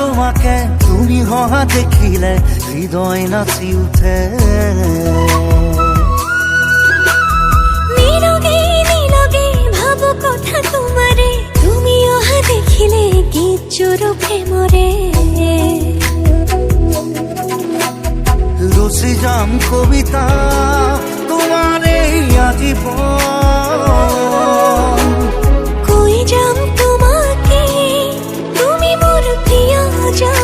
তোমাকে তুমি হহা দেখিলে হৃদয় নাচি উঠে। নীলগে নীলগে ভাবো কথা তোমারে, তুমি অহা দেখিলে গীত জোড়ো প্রেমরে। রচি যাম কবিতা তোমারে আজীবন। কই যাম তোমাকে তুমি মোর প্রিয়জন।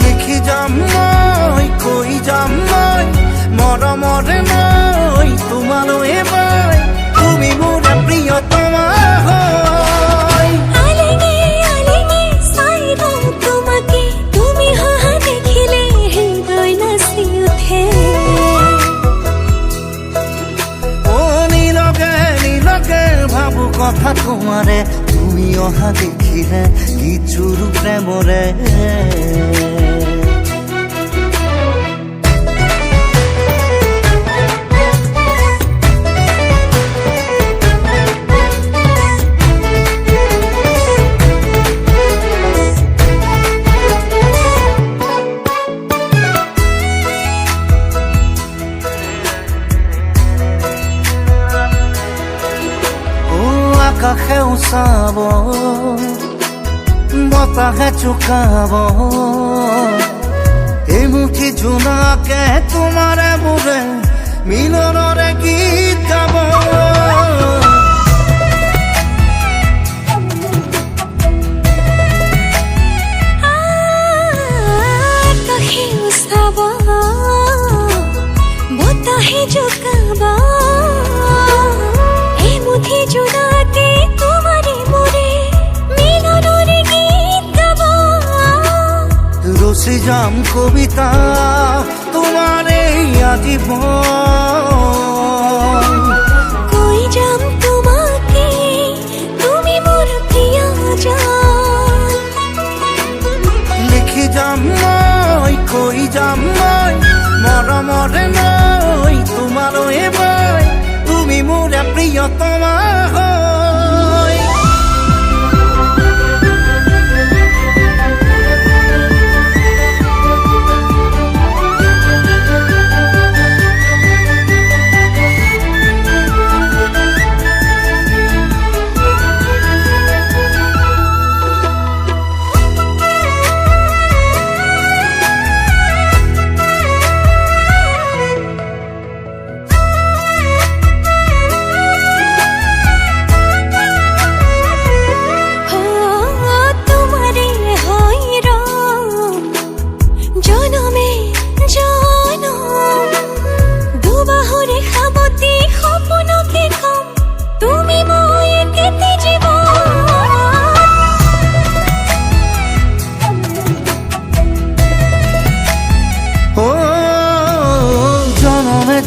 লিখি যাম মই কই যাম মই মৰমৰে মই তোমালৈ মই, তুমি মোৰ প্ৰিয়তমা হয়। আলেগে আলেগে চাই রও তোমাকে, তুমি হহা দেখিলে হৃদয় নাচি উঠে। ও নীলগে নীলগে ভাবো কথা তোমারে, তুমি অহা দেখিলে গীত জোৰো প্ৰেমৰে। আকাশেও চাব বতাহে চুকাব, এই মুঠি জোনাকে তোমাৰে মোৰে মিলনৰে গীত গাব। আকাশেও চাব বতাহে জোকাব, এই মুঠি জোনাকে তোমারে মোরে মিলনরে গীত গাব। রচি যাম কবিতা তোমারে আজীবন। কই যাম তোমাকে তুমি মোর প্রিয়জন। লিখি যাম মই কই যাম মই মৰমৰে মই তোমালৈ মই, তুমি মোৰ প্ৰিয়তমা হয়।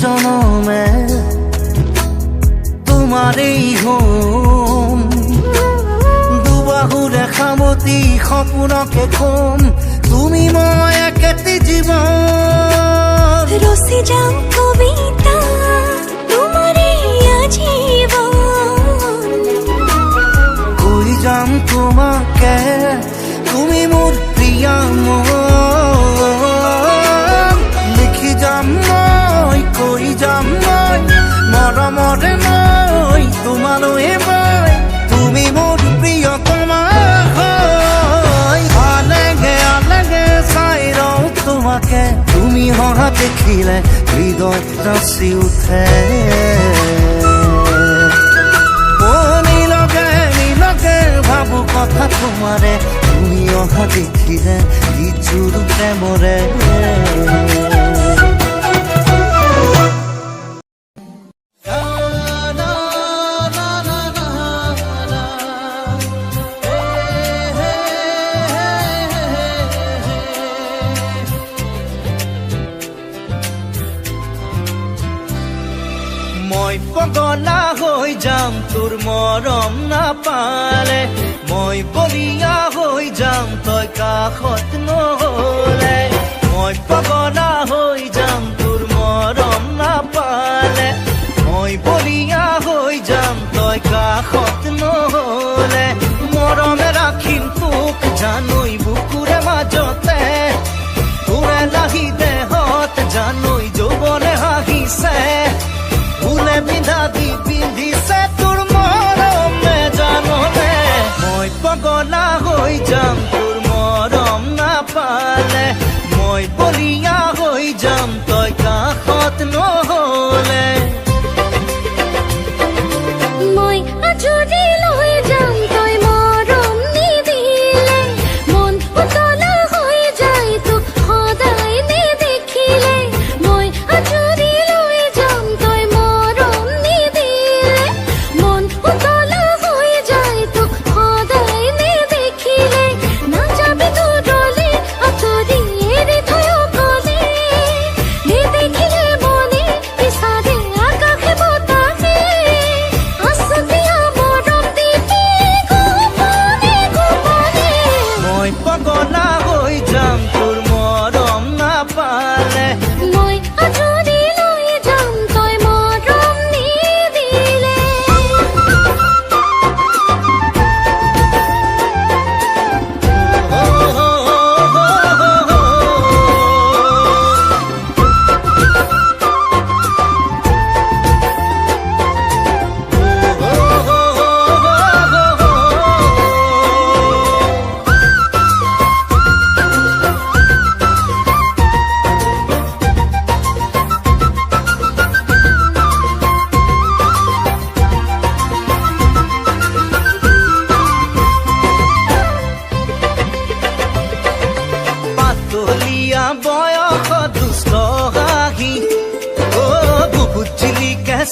জনমে তোমাৰেই হম, দুবাহুৰে সাৱতি সপোনকে কম, তুমি মই একেটি জীৱন। ৰচি যাম কবিতা তোমাৰে আজীবন। কই যাম তোমাকে তুমি মোৰ প্ৰিয় মন। লিখি যাম মই কই যাম মই মৰমৰে মই তোমালৈ মই, তুমি মোৰ প্ৰিয়তমা হয়। আলেগে আলেগে চাই ৰও তোমাকে, তুমি হহা দেখিলে হৃদয় নাচি উঠে। ও নীলগে নীলগে ভাবো কথা তোমাৰে, তুমি অহা দেখিলে গীত জোৰো প্ৰেমৰে। মই পগলা হৈ যাম তোৰ মৰম নাপালে, মই বলিয়া হৈ যাম তই কাষত নহলে। মই পগলা হৈ যাম তোৰ মৰম নাপালে, মই বলিয়া হৈ যাম তই কাষত নহলে। মৰমে ৰাখিম তোক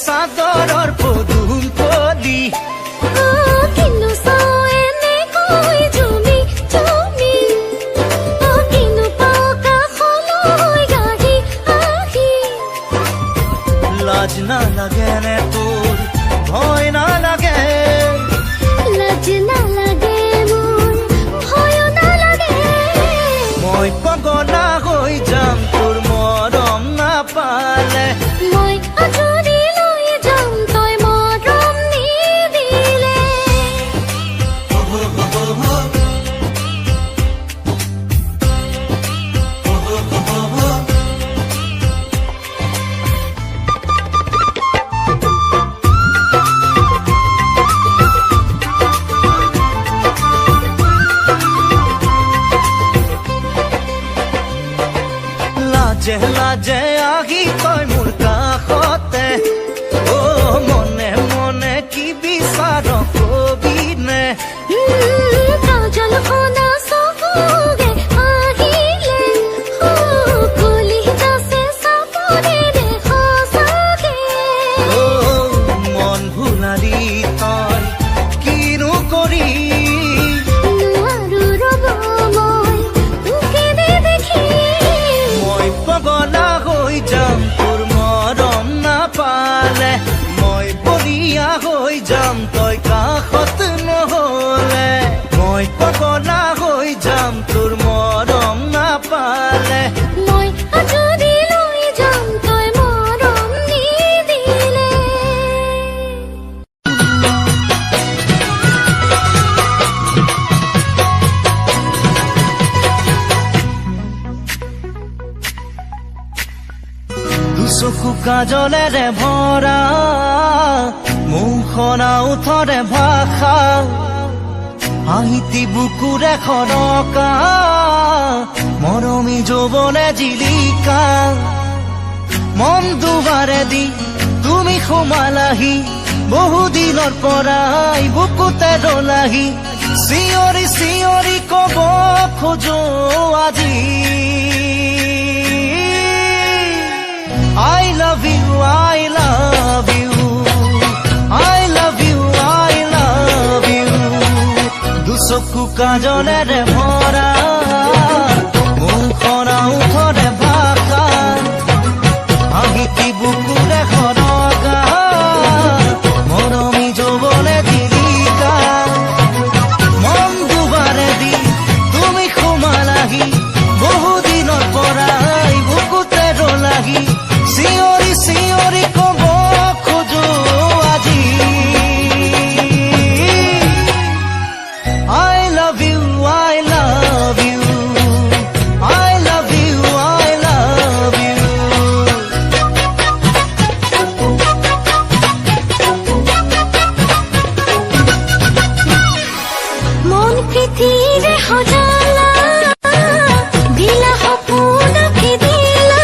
চাদৰৰ পদুম কলি কিনো চাও এনেকৈ জুমি জুমি কিনো পাও কাষলৈ গাড়ী আহি লাজ নালাগে নে তোৰ ভয় নালাগে লাজ নালাগে মোৰ ভয় নালাগে মই পগলা হৈ যাম তোৰ মৰম নাপালে মই আঁতৰি লৈ যাম তই মৰম নিদিলে লাজে লাজে আহি তই মোৰ কাষতে অ মনে মনে কি বিচাৰ কবি নে কাজল খনা চকুৰে আহিলে কলি যাছে চাপৰেৰে সঁচাকে অ মন ভুলালি তই কিনো কৰি নোৱাৰো ৰ'ব মই তোকে দেখি মই পগলা হৈ যাম তোৰ মৰম নাপালে মই বলিয়া হৈ যাম তই কাষত নহলে মই পগলা হৈ যাম তোৰ মৰম নাপালে মই আঁতৰি লৈ যাম তই মৰম নিদিলে দুচকু কাজলেৰে ভৰা মুখনা উঠৰে ভাষা হাঁহিতি বুকুৰে খৰকা মৰমী যৌৱনে জিলিকা মন দুবাৰে দি তুমি সোমালাহি বহুদিনৰ পৰাই বুকুতে ৰলাহি চিঞৰি চিঞৰি কব খোজো আজি I love you, I love you, I love you, I love you. দুচকু কাজলেৰে ভৰা মুখনা উঠৰে ভাষা হাঁহিতি বুকুৰে খৰকা মৰমী যৌৱনে জিলিকা মন দুবাৰে দি তুমি সোমালাহি বহুদিনৰ পৰাই বুকুতে ৰলাহি চিঞৰি চিঞৰি কব খোজো আজি I love you, I love you, I love you, I love you. মন পৃথিৱীৰে সজালা দিলা সপোনকে দিলা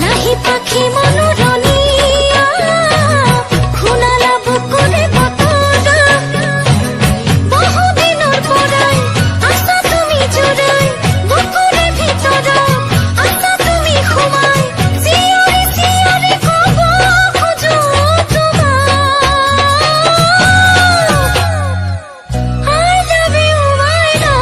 লাহি পাখি মনোৰণীয়া শুনালা বুকুৰে বতৰা বহুদিনৰ পৰাই আছা তুমি জোৰাই বুকুৰে ভিতৰত আছা তুমি সোমাই চিঞৰি চিঞৰি কব খোজো তোমাক I love you, I love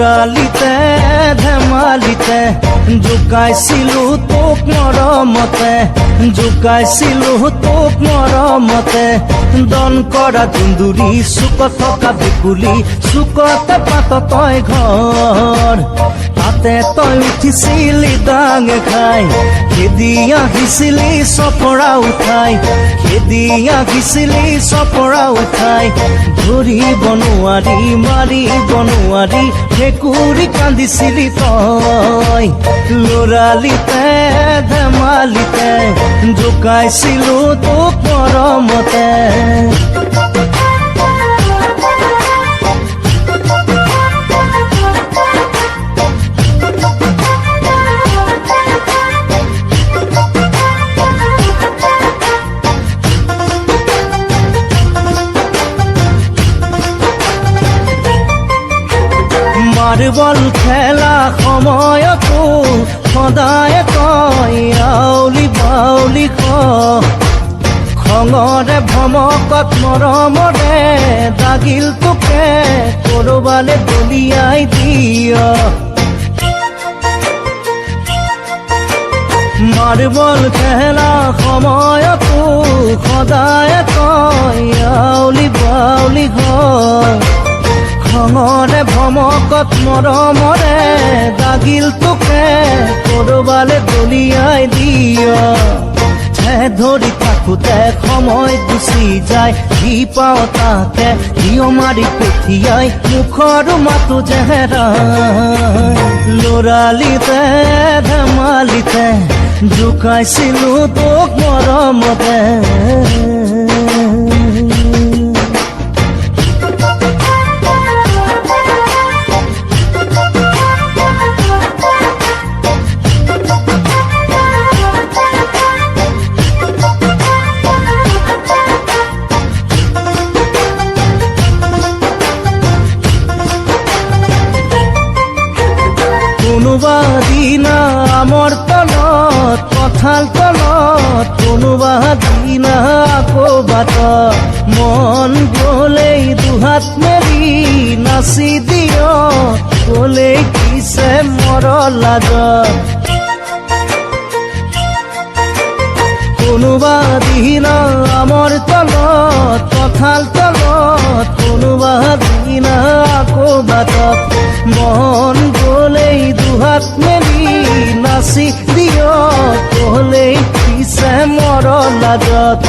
লৰালিতে ধেমালিতে জোকাইছিলো তোক মৰমতে জোকাইছিলো তোক মৰমতে দন কৰা দুন্দুৰি চুকত থকা ভেকুলী চুকতে পাত তই ঘৰ তাতে তই উঠিছিলি ডাঙে খাই খেদি আহিছিলি চপৰা উঠাই খেদি আহিছিলি চপৰা উঠাই ধৰিব নোৱাৰি মাৰিব নোৱাৰি ভেকুৰী কান্দিছিলি তই লৰালিতে ধেমালিতে জোকাইছিলো তোক মৰমতে মাৰ্বল খেলা সময়তো সদায় কয় আউলি বাউলি খঙৰে ভমকত মৰমৰে দাগিল তোকে কৰবালে দলিয়াই দিয় মাৰ্বল খেলা সময়তো সদায় কয় আউলি বাউলি খঙৰে ভমকত মৰমৰে দাগিল তোকে কৰবালে দলিয়াই দিয় ধৰি থাকোতে সময় গুচি যায় যি পাওঁ তাকে হিয় মাৰি পঠিয়াই মুখৰ মাতো জেহেৰাই লৰালিতে ধেমালিতে জোকাইছিলো তোক মৰমতে কোনোবা দিনা আমৰ তলত কঁঠাল তলত কোনোবা দিনা আকৌ বাটত মন গলেই দুহাত মেলি নাচি দিয় গলেই পিছে মৰ লাজত কোনোবা দিনা আমৰ তলত কঁঠাল তলত কোনোবা দিনা আকৌ বাটত মন গলেই দুহাত মেলি নাচি দিয় কলেই পিছে মৰ লাজত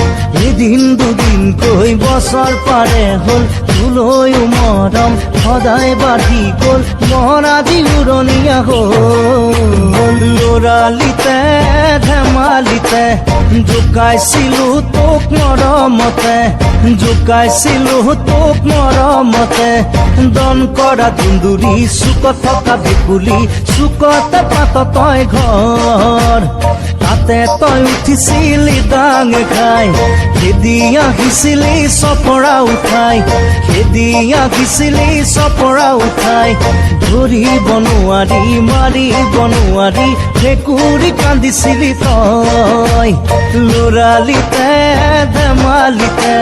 এদিন দুদিনকৈ বছৰ পাৰে হ'ল তোলৈও মৰম সদায় বাঢ়ি গ'ল মন আজি উৰণীয়া হ'ল লৰালিতে ধেমালিতে জোকাইছিলো তোক মৰমতে জোকাইছিলো তোক মৰমতে দন কৰা দুন্দুৰি চুকত থকা ভেকুলী চুকতে পাত তই ঘৰ তাতে তই উঠিছিলি ডাঙে খাই খেদি আহিছিলি চপৰা উঠাই খেদি আহিছিলি চপৰা উঠাই ধৰিব নোৱাৰি মাৰিব নোৱাৰি ভেকুৰী কান্দিছিলি তই লৰালিতে ধেমালিতে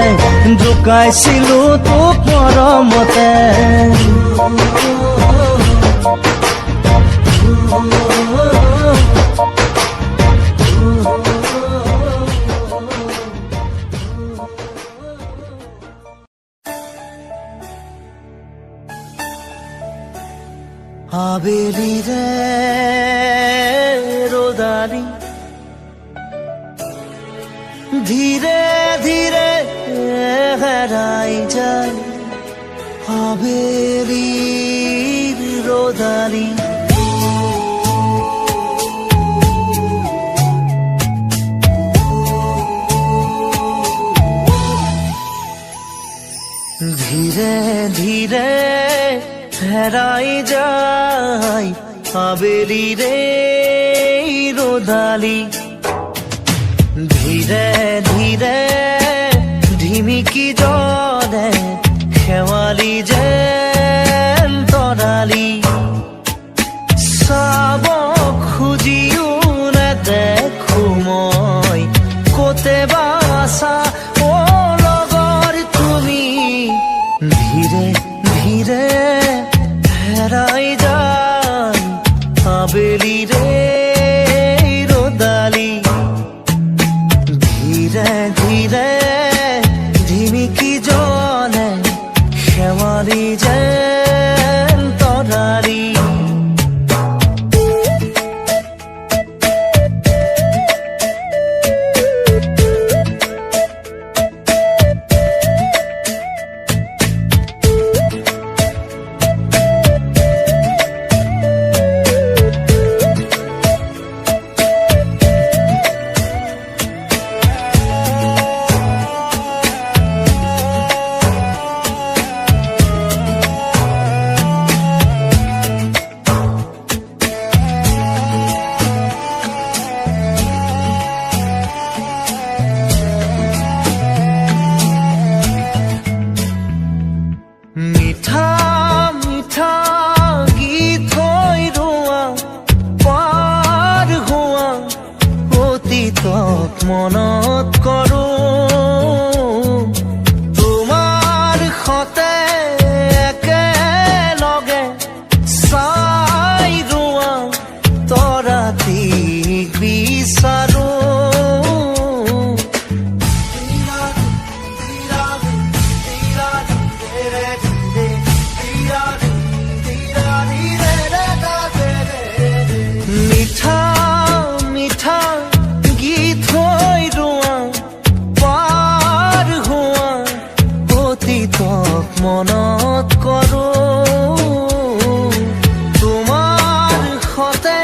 জোকাইছিলো তোক মৰমতে আবেলিৰে ৰ'দালি ধীৰে ধীৰে হেৰাই যায় আবেলিৰ ৰ'দালি ধীৰে ধীৰে হেৰাই যায় আবেলিৰে ৰ'দালি ধীৰে ধীৰে ঢিমিকি জ্বলে শেৱালি যেন তৰালি চাব খুজিও নেদেখো মই ক'তে বা আছা অ লগৰ তুমি ধীৰে ধীৰে হেৰাই যায় মনত কৰো তোমাৰ সতে একেলগে চাই ৰোৱা তৰাটিক বিচাৰো মিঠা মিঠা গীত হৈ ৰোৱা পাৰ হোৱা অতীতক মনত কৰো তোমাৰ সতে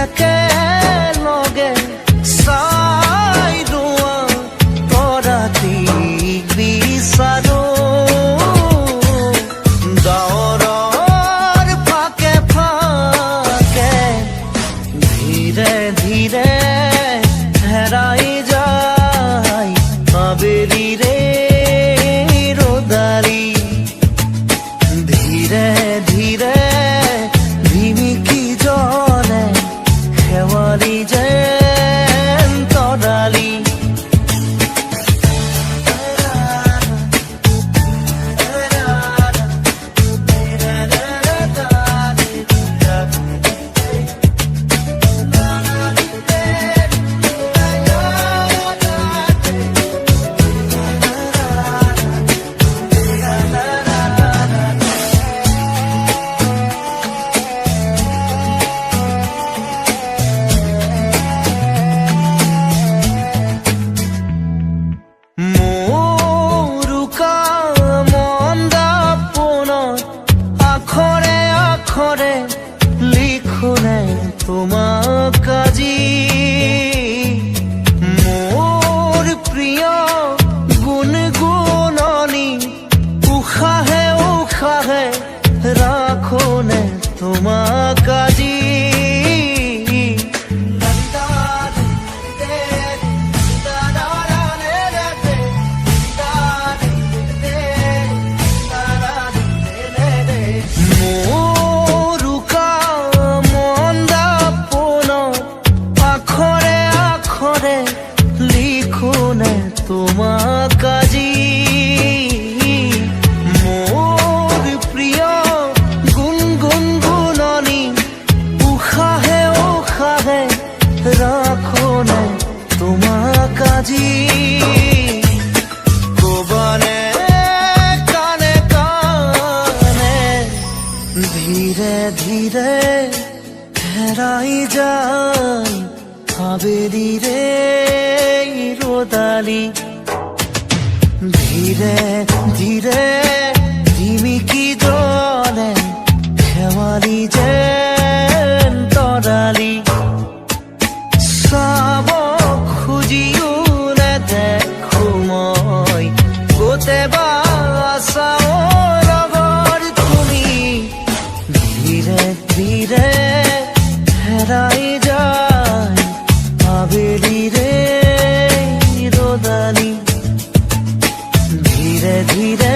একেলগে চাই ৰোৱা তৰাটিক বিচাৰো ডাৱৰৰ ফাকে ফাকে ধীৰে ধীৰে হেৰাই যায় আবেলিৰে ৰ'দালি ধীৰে ধীৰে ধিমিকি জ্বলে শেৱালি যেন তৰালি মোৰুকা মন্দা পোনত আখৰে আখৰে লিখোনে তোমাক আজি মোৰ প্ৰিয় গুণগুণনি উশাহে উশাহে ৰাখোনে তোমাক আজি মোৰুকা মন্দা পোনত আখৰে আখৰে লিখোনে তোমাক আজি মোৰ প্ৰিয় গুণগুণগুণনি উশাহে উশাহে ৰাখোনে তোমাক আজি ক'বানে কাণে কাণে ধীৰে ধীৰে হেৰাই যায় আবেলিৰে ৰ'দালি ধীৰে ধীৰে ধিমিকি জ্বলে শেৱালি যেন তৰালি চাব খুজিও নেদেখো মই গোটেবা আছাও লগৰ তুমি ধীৰে ধীৰে হেৰাই যায় আবেলিৰে ৰ'দালি ধীৰে ধীৰে